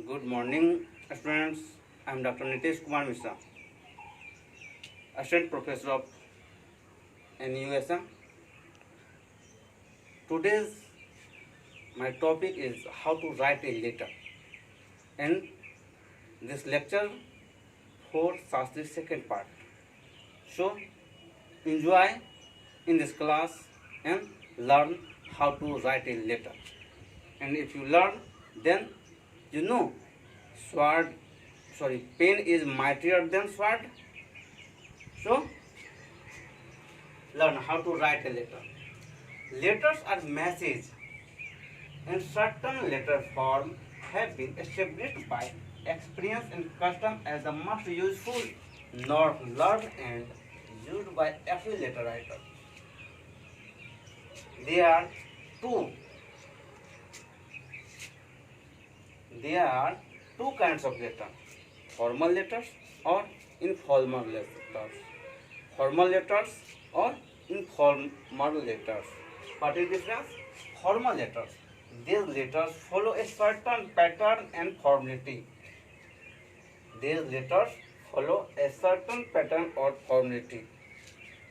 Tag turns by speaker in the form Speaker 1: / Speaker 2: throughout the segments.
Speaker 1: Good morning, students. I am Dr. Nitesh Kumar Mishra, Assistant Professor of NUSM. Today's my topic is how to write a letter, and this lecture for the second part. So enjoy in this class and learn how to write a letter. And if you learn, then you know pen is mightier than sword. So learn how to write a letter. Letters are messages, and certain letter form have been established by experience and custom as the most useful, not learned and used by every letter writer. There are two. There are two kinds of letters: formal letters or informal letters. Formal letters or informal letters. What is the difference? Formal letters. These letters follow a certain pattern and formality. These letters follow a certain pattern or formality.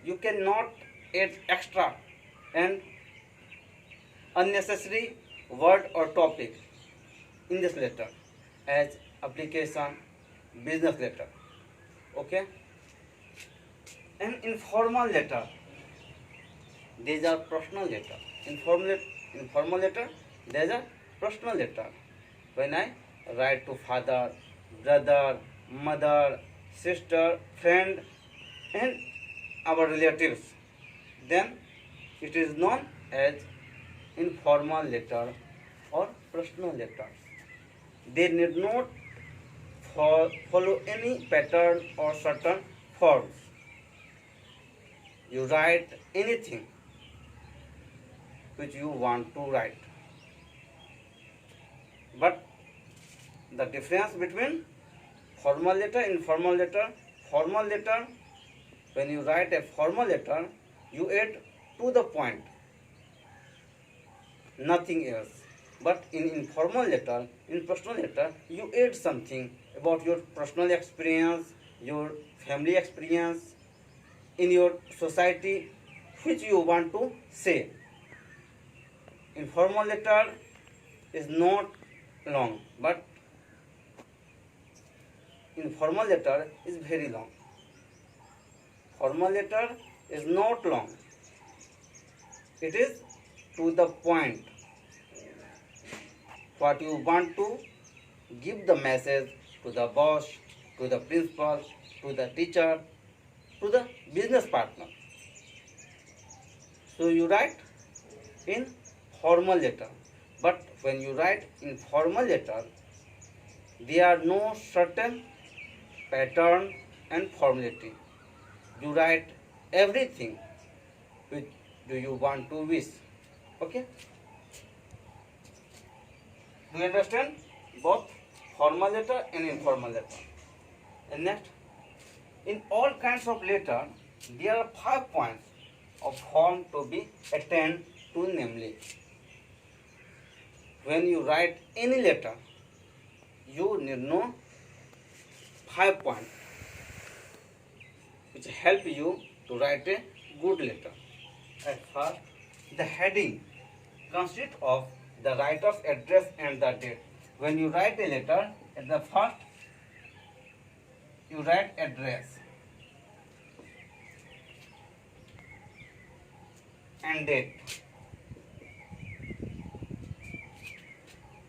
Speaker 1: You cannot add extra and unnecessary word or topic in this letter as application, business letter. Okay? An informal letter. These are personal letter. Informal letter. These are personal letter. When I write to father, brother, mother, sister, friend, and our relatives, then it is known as informal letter or personal letter. They need not follow any pattern or certain forms. You write anything which you want to write. But the difference between formal letter and informal letter, when you write a formal letter, you add to the point, nothing else. But in informal letter, in personal letter, you add something about your personal experience, your family experience, in your society, which you want to say. Informal letter is not long, but informal letter is very long. Formal letter is not long. It is to the point. What you want to give the message to the boss, to the principal, to the teacher, to the business partner. So you write in formal letter. But when you write in formal letter, there are no certain pattern and formality. You write everything which do you want to wish. Okay? Do you understand? Both formal letter and informal letter. And next, in all kinds of letter, there are 5 points of form to be attained to, namely, when you write any letter, you need know 5 points which help you to write a good letter. At first, the heading consists of the writer's address and the date. When you write a letter, at the first, you write address and date.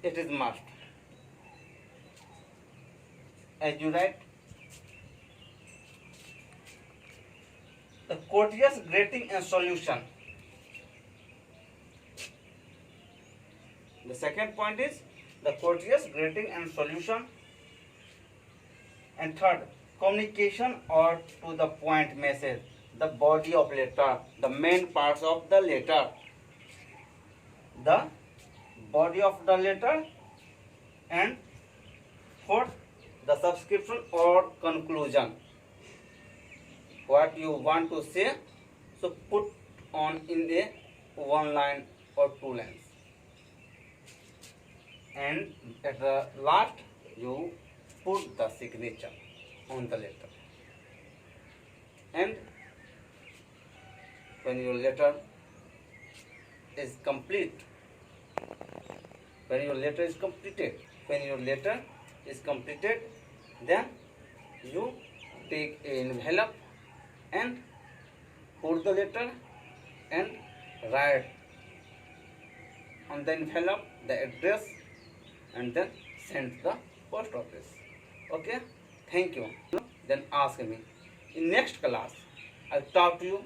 Speaker 1: It is must. As you write, the courteous greeting and solution. The second point is the courteous greeting and solution. And third, communication or to the point message, the body of letter, the main parts of the letter, the body of the letter, and fourth, the subscription or conclusion. What you want to say, so put on in a 1 line or 2 lines. And at the last, you put the signature on the letter, and when your letter is complete, when your letter is completed, when your letter is completed, then you take an envelope and put the letter and write on the envelope the address and then send to the post office. Okay, thank you. Then ask me. In next class, I'll talk to you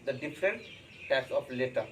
Speaker 1: the different types of letter.